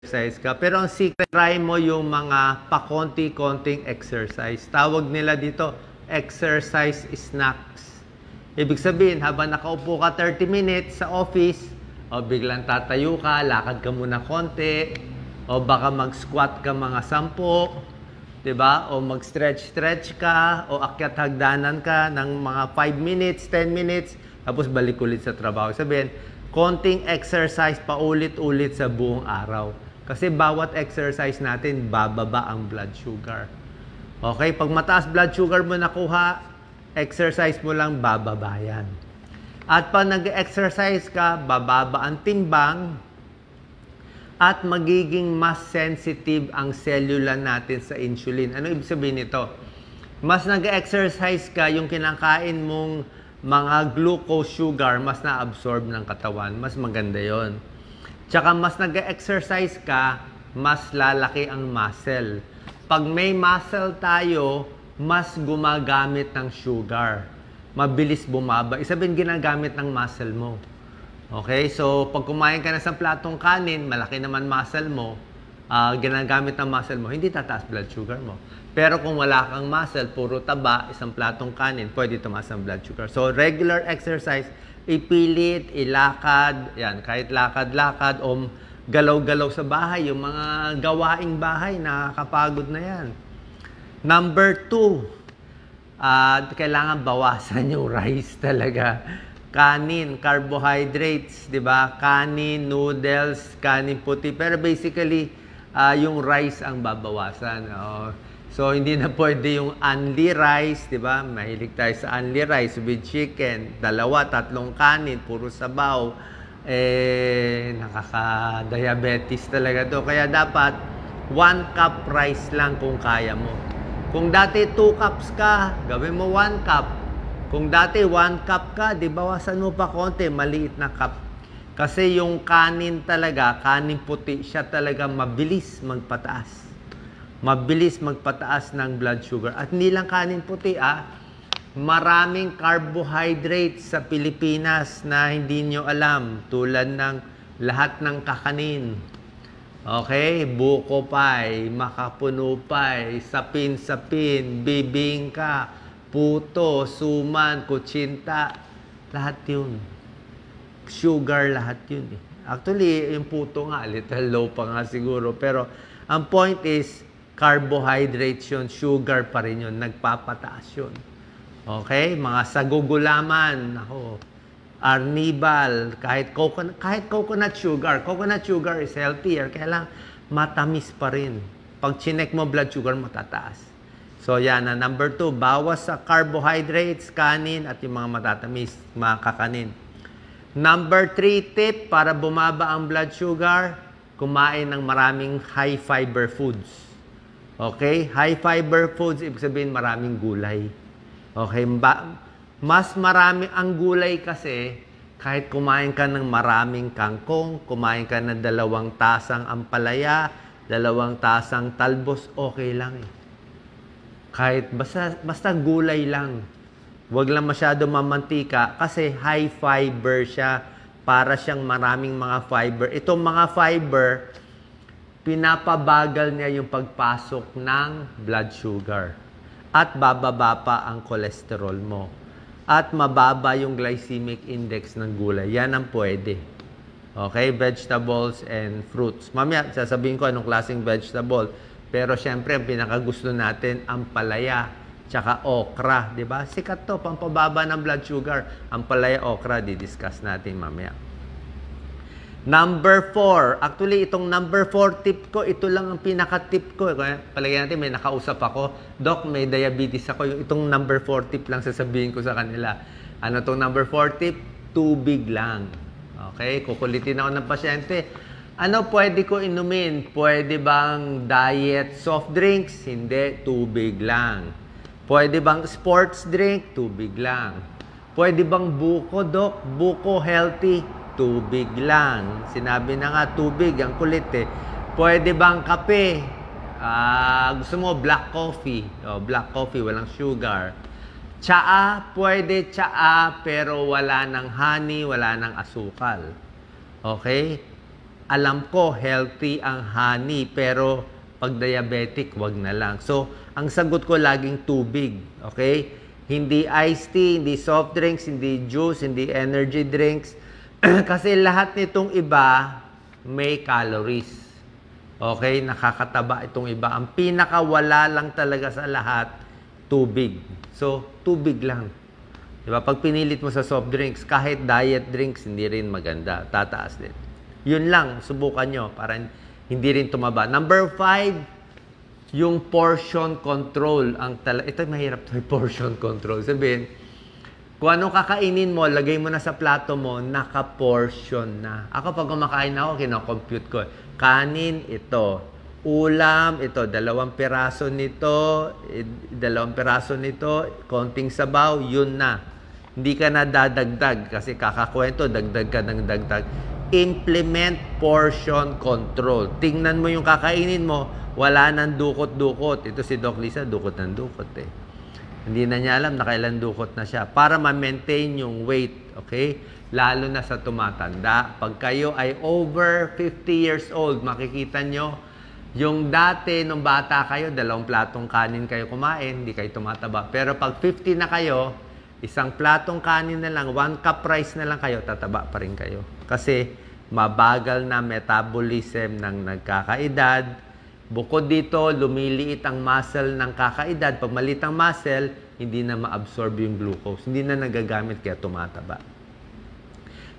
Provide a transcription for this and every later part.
exercise ka. Pero ang secret, try mo yung mga pakonti-konting exercise. Tawag nila dito, exercise snacks. Ibig sabihin, habang nakaupo ka 30 minutes sa office, o biglang tatayo ka, lakad ka muna konti, o baka mag-squat ka mga 10, diba? O mag-stretch ka, o akyat hagdanan ka ng mga 5 minutes, 10 minutes, tapos balik ulit sa trabaho. Sabihin, konting exercise paulit-ulit sa buong araw. Kasi bawat exercise natin, bababa ang blood sugar. Okay? Pag mataas blood sugar mo nakuha, exercise mo lang, bababa yan. At pag nag-exercise ka, bababa ang timbang at magiging mas sensitive ang cellular natin sa insulin. Ano ibig sabihin nito? Mas nag-exercise ka, yung kinakain mong mga glucose sugar, mas na-absorb ng katawan. Mas maganda yon. Tsaka mas nag-exercise ka, mas lalaki ang muscle. Pag may muscle tayo, mas gumagamit ng sugar. Mabilis bumaba. Isabihin, ginagamit ng muscle mo. Okay? So, pag kumain ka na sa platong kanin, malaki naman muscle mo, ginagamit ng muscle mo, hindi tataas blood sugar mo. Pero kung wala kang muscle, puro taba, isang platong kanin, pwede tumaas ang blood sugar. So, regular exercise, ipilit, ilakad, yan, kahit lakad-lakad o galaw-galaw sa bahay, yung mga gawaing bahay, nakakapagod na yan. Number 2, kailangan bawasan yung rice talaga. Kanin, carbohydrates, di ba? Kanin, noodles, kanin puti. Pero basically, yung rice ang babawasan. So, hindi na pwede yung only rice, di ba? Mahilig tayo sa only rice with chicken. 2, 3 kanin, puro sabaw. Nakaka-diabetes talaga to. Kaya dapat 1 cup rice lang kung kaya mo. Kung dati 2 cups ka, gawin mo 1 cup. Kung dati 1 cup ka, di bawasan mo pa konti, maliit na cup. Kasi yung kanin talaga, kanin puti, siya talaga mabilis magpataas. Mabilis magpataas ng blood sugar. At hindi lang kanin puti, maraming carbohydrates sa Pilipinas na hindi nyo alam. Tulad ng lahat ng kakanin. Okay? Buko pie, makapuno pie, sapin-sapin, bibingka, puto, suman, kutsinta. Lahat yun. Sugar, lahat yun. Actually, yung puto nga, little low pa nga siguro. Pero ang point is, carbohydrates yun, sugar pa rin yun, nagpapataas yun. Okay? Mga sagugulaman, arnibal, kahit coconut sugar is healthier, kaya lang matamis pa rin. Pag chinek mo, blood sugar mo tataas. So yan na, number 2, bawas sa carbohydrates, kanin, at yung mga matatamis, mga kakanin. Number 3 tip, para bumaba ang blood sugar, kumain ng maraming high fiber foods. Okay? High fiber foods, ibig sabihin maraming gulay. Okay? Mas marami ang gulay kasi, kahit kumain ka ng maraming kangkong, kumain ka ng 2 tasang ampalaya, 2 tasang talbos, okay lang eh. Kahit basta gulay lang. Huwag lang masyado mamantika kasi high fiber siya, para siyang maraming mga fiber. Itong mga fiber, pinapabagal niya yung pagpasok ng blood sugar. At bababa pa ang cholesterol mo. At mababa yung glycemic index ng gulay. Yan ang pwede. Okay? Vegetables and fruits. Mamaya, sasabihin ko anong klaseng vegetable. Pero syempre, ang pinakagusto natin, ang palaya, tsaka okra. Diba? Sikat to, pampababa ng blood sugar. Ang palaya, okra, didiscuss natin mamaya. Number 4. Actually, itong number 4 tip ko, ito lang ang pinaka-tip ko. Palagyan natin, may nakausap ako. Doc, may diabetes ako. Itong number 4 tip lang sasabihin ko sa kanila. Ano itong number 4 tip? Tubig lang. Okay? Kukulitin ako ng pasyente. Ano pwede ko inumin? Pwede bang diet soft drinks? Hindi. Tubig lang. Pwede bang sports drink? Tubig lang. Pwede bang buko, Doc? Buko healthy? Tubig lang. Sinabi na nga, tubig. Ang kulit eh. Pwede bang kape? Gusto mo black coffee? Black coffee, walang sugar. Tsaa, pwede tsaa, pero wala ng honey, wala ng asukal. Okay? alam ko healthy ang honey, pero pag diabetic, wag na lang. So, ang sagot ko laging tubig. Okay? Hindi iced tea, hindi soft drinks, hindi juice, hindi energy drinks. Kasi lahat nitong iba may calories. Okay? Nakakataba itong iba. Ang pinakawala lang talaga sa lahat, tubig. So, tubig lang. Diba? Pag pinilit mo sa soft drinks, kahit diet drinks, hindi rin maganda. Tataas din. Yun lang, subukan nyo para hindi rin tumaba. Number 5, yung portion control. Ito mahirap to, portion control. Sabihin, kung anong kakainin mo, lagay mo na sa plato mo, naka-portion na. Ako pag kumakain ako, kinocompute ko. Kanin, ito. Ulam, ito. 2 piraso nito, 2 piraso nito, konting sabaw, yun na. Hindi ka na dadagdag kasi kakakwento, dagdag ka ng dagdag. Implement portion control. Tingnan mo yung kakainin mo, wala nang dukot-dukot. Ito si Doc Lisa, dukot ng dukot eh. Hindi na niya alam na kailan dukot na siya. Para ma-maintain yung weight, okay? Lalo na sa tumatanda. Pag kayo ay over 50 years old, makikita nyo, yung dati, nung bata kayo, 2 platong kanin kayo kumain, hindi kayo tumataba. Pero pag 50 na kayo, 1 platong kanin na lang, 1 cup rice na lang kayo, tataba pa rin kayo. Kasi mabagal na metabolism ng nagkakaedad. Bukod dito, lumiliit ang muscle ng kakaedad. Pag maliit ang muscle, hindi na ma-absorb yung glucose. Hindi na nagagamit kaya tumataba.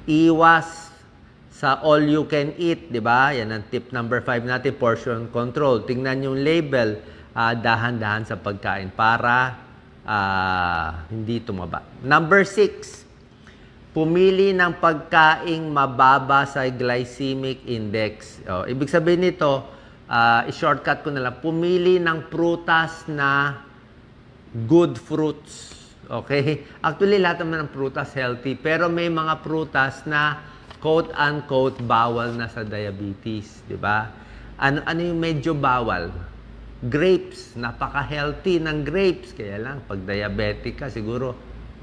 Iwas sa all you can eat, di ba? Yan ang tip number 5 natin, portion control. Tingnan yung label, dahan-dahan sa pagkain para hindi tumaba. Number 6, pumili ng pagkaing mababa sa glycemic index. Ibig sabihin nito, i-shortcut ko na lang, pumili ng prutas na good fruits. Okay? Actually, lahat naman ng prutas healthy, pero may mga prutas na quote-unquote bawal na sa diabetes. Diba? Ano yung medyo bawal? Grapes. Napaka-healthy ng grapes. Kaya lang, pag diabetic ka, siguro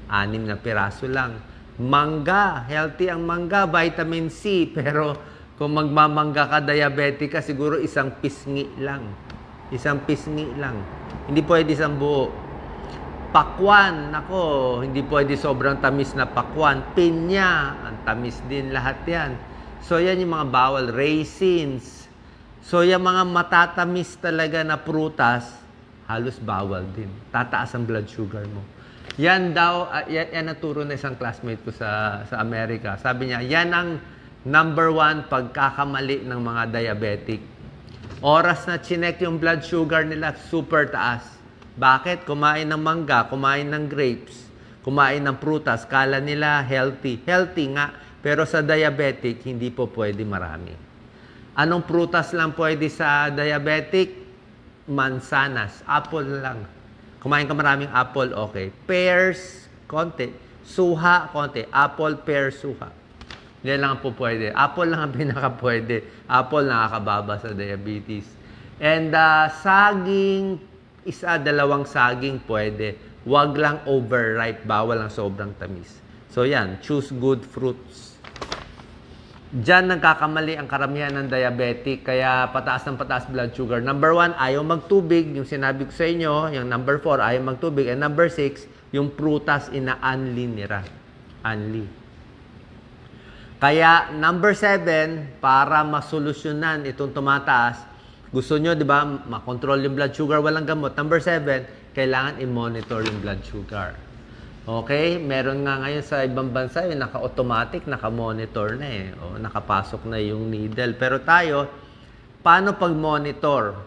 6 na piraso lang. Mangga. Healthy ang mangga. Vitamin C. Pero kung magmamangga ka, diabetic ka, siguro 1 pisngi lang. 1 pisngi lang. Hindi pwede 1 buo. Pakwan, nako, hindi pwede sobrang tamis na pakwan. Pinya, ang tamis din lahat yan. So, yan yung mga bawal. Raisins. So, yung mga matatamis talaga na prutas, halos bawal din. Tataas ang blood sugar mo. Yan daw, yan naturo na isang classmate ko sa Amerika. Sabi niya, yan ang number 1 pagkakamali ng mga diabetic. Oras na chinek yung blood sugar nila, super taas. Bakit? Kumain ng mangga, kumain ng grapes, kumain ng prutas, kala nila healthy. Healthy nga, pero sa diabetic, hindi po pwede marami. Anong prutas lang pwede sa diabetic? Mansanas, apple lang. Kumain ka maraming apple, okay. Pears, konti. Suha, konti. Apple, pear, suha. Yan lang po pwede. Apple lang ang pinaka-pwede. Apple nakakababa sa diabetes. And saging, 1, 2 saging pwede. Huwag lang overripe. Bawal lang sobrang tamis. So yan, choose good fruits. Diyan nagkakamali ang karamihan ng diabetic. Kaya pataas ng pataas blood sugar. Number 1, ayaw magtubig. Yung sinabi ko sa inyo. Yung number 4, ayaw magtubig. And number 6, yung prutas ina-unli nila. Unli. Kaya number 7, para masolusyonan itong tumataas, gusto nyo, di ba, makontrol yung blood sugar, walang gamot. Number 7, kailangan i-monitor yung blood sugar. Okay? Meron nga ngayon sa ibang bansa, yung naka-automatic, naka-monitor na eh. O, nakapasok na yung needle. Pero tayo, paano pag-monitor?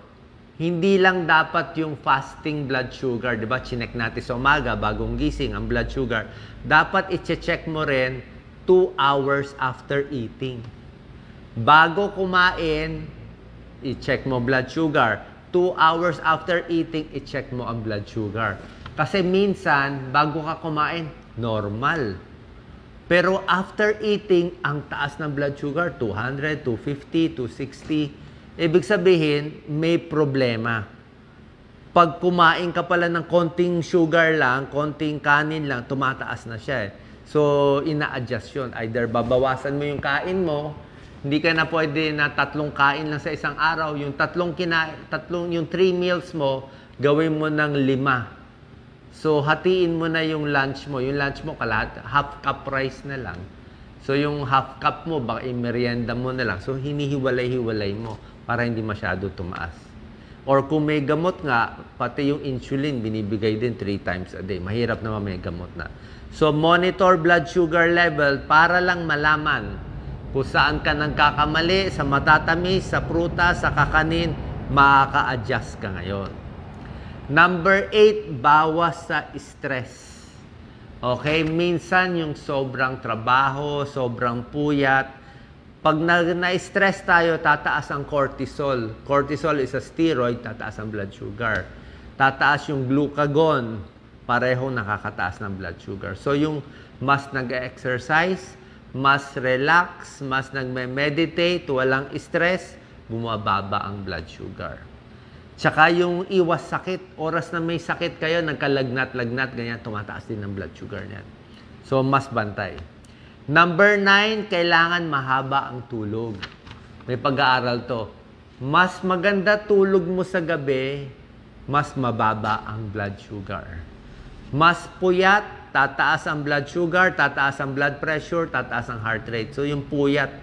Hindi lang dapat yung fasting blood sugar, di ba? Chinek natin sa umaga, bagong gising, ang blood sugar. Dapat i-check mo rin 2 hours after eating. Bago kumain, i-check mo blood sugar. 2 hours after eating, i-check mo ang blood sugar. Kasi minsan, bago ka kumain, normal. Pero after eating, ang taas ng blood sugar, 200, 250, 260. Ibig sabihin, may problema. Pag kumain ka pala ng konting sugar lang, konting kanin lang, tumataas na siya eh. So, ina-adjust yun. Either babawasan mo yung kain mo, Hindi ka na pwede na 3 kain lang sa isang araw. Yung 3 meals mo, gawin mo ng 5. So, hatiin mo na yung lunch mo. Yung lunch mo, half cup rice na lang. So, yung half cup mo, baka merienda mo na lang. So, hinihiwalay-hiwalay mo para hindi masyado tumaas. Or kung may gamot nga, pati yung insulin, binibigay din 3 times a day. Mahirap naman may gamot na. So, monitor blood sugar level para lang malaman kung saan ka nagkakamali, sa matatamis, sa prutas, sa kakanin, makaka-adjust ka ngayon. Number 8, bawas sa stress. Okay, minsan yung sobrang trabaho, sobrang puyat, pag na-stress tayo, tataas ang cortisol. Cortisol is a steroid, tataas ang blood sugar. Tataas yung glucagon, parehong nakakataas ng blood sugar. So yung mas nag-exercise, mas relax, mas nagme-meditate, walang stress, bumababa ang blood sugar. Tsaka yung iwas sakit, oras na may sakit kayo, nagkalagnat-lagnat, ganyan, tumataas din ang blood sugar niyan. So mas bantay. Number 9, kailangan mahaba ang tulog. May pag-aaral to. Mas maganda tulog mo sa gabi, mas mababa ang blood sugar. Mas puyat, tataas ang blood sugar, tataas ang blood pressure, tataas ang heart rate. So yung puyat,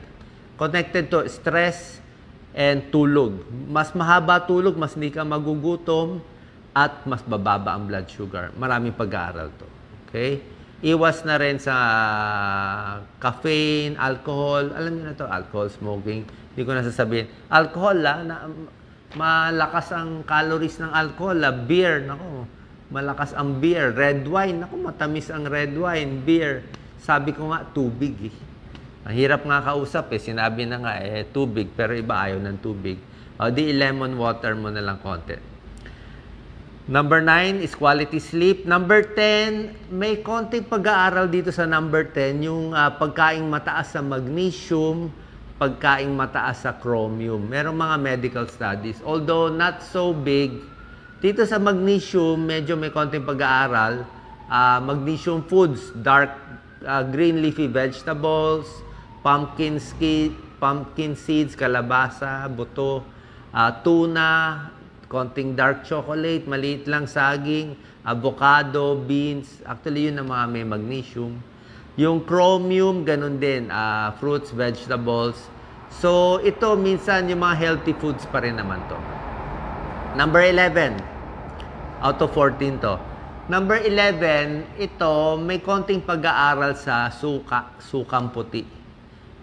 connected to stress and tulog. Mas mahaba tulog, mas hindi ka magugutom, at mas bababa ang blood sugar. Maraming pag-aaral to. Okay? Iwas na rin sa caffeine, alcohol. Alam niyo na to, alcohol, smoking. Hindi ko na sasabihin. Alcohol, malakas ang calories ng alcohol. Beer, nako, malakas ang beer. Red wine, nako, matamis ang red wine. Beer, sabi ko nga, tubig eh. Ang hirap nga kausap eh. Sinabi na nga tubig, pero iba ayaw ng tubig. O di lemon water mo na lang konti. Number 9 is quality sleep. Number 10, may konting pag-aaral dito sa number 10, yung pagkaing mataas sa magnesium, pagkaing mataas sa chromium. Merong mga medical studies. Although not so big, dito sa magnesium, medyo may konting pag-aaral. Magnesium foods, dark green leafy vegetables, pumpkin seeds, kalabasa, buto, tuna, konting dark chocolate, maliit lang saging, avocado, beans. Actually, yun ang mga may magnesium. Yung chromium, ganun din. Fruits, vegetables. So, ito, minsan, yung mga healthy foods pa rin naman to. Number 11. Out of 14 to. Number 11, ito, may konting pag-aaral sa sukang puti.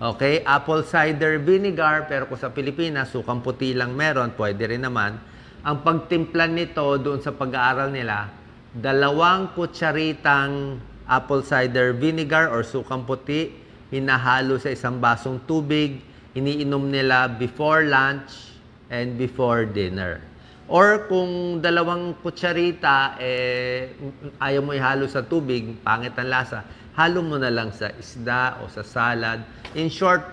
Okay? Apple cider vinegar, pero kung sa Pilipinas, sukang puti lang meron, pwede rin naman. Ang pagtimpla nito doon sa pag-aaral nila, 2 kutsaritang apple cider vinegar or sukang puti, hinahalo sa isang basong tubig, iniinom nila before lunch and before dinner. Or kung 2 kutsarita, ayaw mo ihalo sa tubig, pangit ang lasa, halo mo na lang sa isda o sa salad. In short,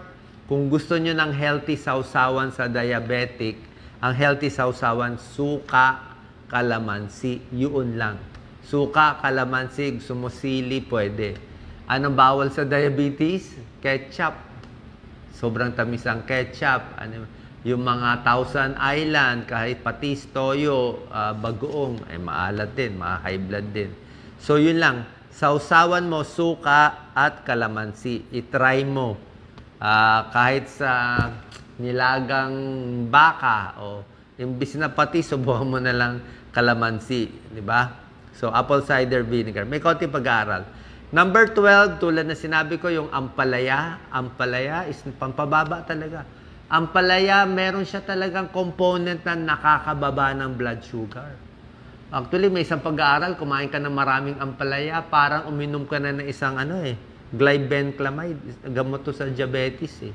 kung gusto nyo ng healthy sausawan sa diabetic, ang healthy sausawan, suka, kalamansi, yun lang. Suka, kalamansi, sumusili, pwede. Anong bawal sa diabetes? Ketchup. Sobrang tamis ang ketchup. Yung mga Thousand Island, kahit patis, toyo, bagoong, maalat din, high blood din. So yun lang. Sausawan mo, suka at kalamansi. I-try mo. Kahit sa nilagang baka o imbis na pati, subuhan mo na lang kalamansi, di ba? So, apple cider vinegar. May konting pag-aaral. Number 12, tulad na sinabi ko, yung ampalaya. Ampalaya is pampababa talaga. Ampalaya, meron siya talagang component na nakakababa ng blood sugar. Actually, may isang pag-aaral, kumain ka ng maraming ampalaya, parang uminom ka na ng isang glibenclamide. Gamot to sa diabetes eh.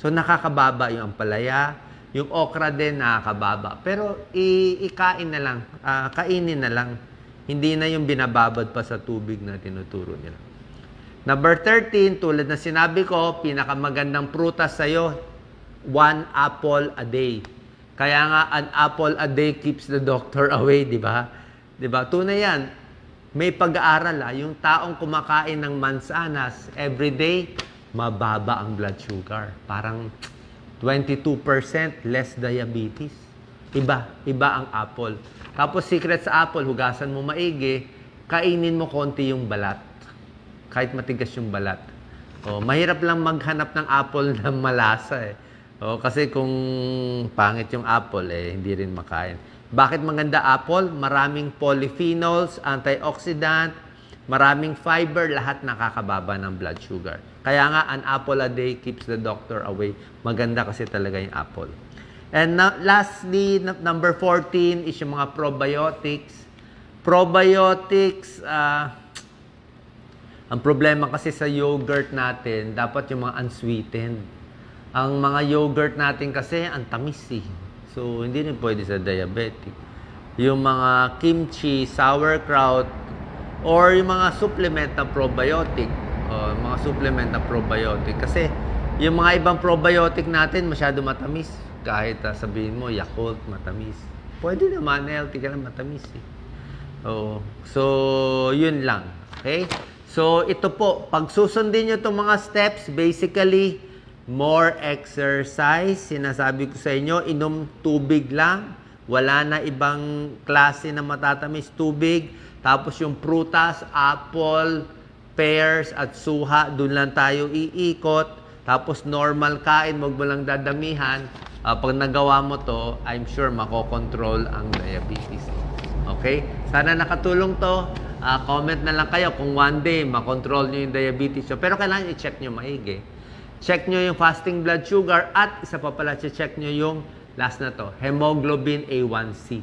So, nakakababa yung ampalaya. Yung okra din, nakakababa. Pero, ikain na lang. Kainin na lang. Hindi na yung binababad pa sa tubig na tinuturo nila. Number 13, tulad na sinabi ko, pinakamagandang prutas sa'yo, 1 apple a day. Kaya nga, an apple a day keeps the doctor away, di ba? Di ba? Tunay yan. May pag-aaral, yung taong kumakain ng mansanas every day, mababa ang blood sugar. Parang 22% less diabetes. Iba ang apple. Tapos secret sa apple, hugasan mo maigi, kainin mo konti yung balat. Kahit matigas yung balat. Mahirap lang maghanap ng apple na malasa eh. Kasi kung pangit yung apple, hindi rin makain. Bakit maganda apple? Maraming polyphenols, antioxidant, maraming fiber, lahat nakakababa ng blood sugar. Kaya nga, an apple a day keeps the doctor away. Maganda kasi talaga yung apple. And lastly, number 14 is yung mga probiotics. Probiotics, ang problema kasi sa yogurt natin, dapat yung mga unsweetened. Ang mga yogurt natin kasi, ang tamis eh. So, hindi rin pwede sa diabetic. Yung mga kimchi, sauerkraut, or yung mga supplement na probiotic. Mga supplement na probiotic. Kasi, yung mga ibang probiotic natin, masyado matamis. Kahit sabihin mo, Yakult, matamis. Pwede naman, healthy ka na matamis eh. So, yun lang. Okay? So, ito po, pag susundin nyo itong mga steps, basically, more exercise. Sinasabi ko sa inyo, inom tubig lang. Wala na ibang klase na matatamis, tubig. Tapos yung prutas, apple, pears, at suha, dun lang tayo iikot. Tapos normal kain, wag mo lang dadamihan. Pag nagawa mo to, I'm sure makokontrol ang diabetes. Okay? Sana nakatulong to. Comment na lang kayo kung one day makontrol nyo yung diabetes nyo. Pero kailangan i-check nyo maigi. Check nyo yung fasting blood sugar at isa pa pala, check nyo yung last na to, hemoglobin A1C.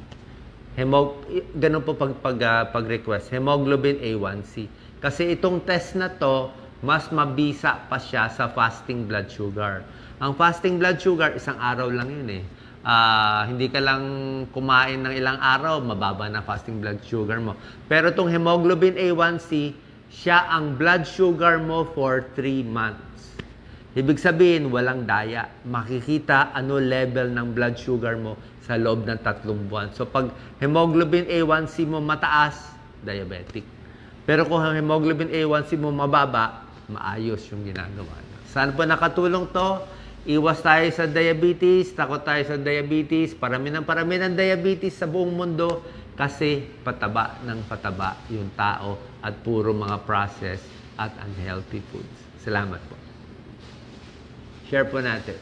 Ganun po pag-request, hemoglobin A1C. Kasi itong test na to, mas mabisa pa siya sa fasting blood sugar. Ang fasting blood sugar, isang araw lang yun eh. Hindi ka lang kumain ng ilang araw, mababa na fasting blood sugar mo. Pero itong hemoglobin A1C, siya ang blood sugar mo for 3 months. Ibig sabihin, walang daya. Makikita ano level ng blood sugar mo sa loob ng 3 buwan. So pag hemoglobin A1C mo mataas, diabetic. Pero kung ang hemoglobin A1C mo mababa, maayos yung ginagawa. Saan po nakatulong to? Iwas tayo sa diabetes, takot tayo sa diabetes, parami ng diabetes sa buong mundo kasi pataba ng pataba yung tao at puro mga processed at unhealthy foods. Salamat po. Share po natin.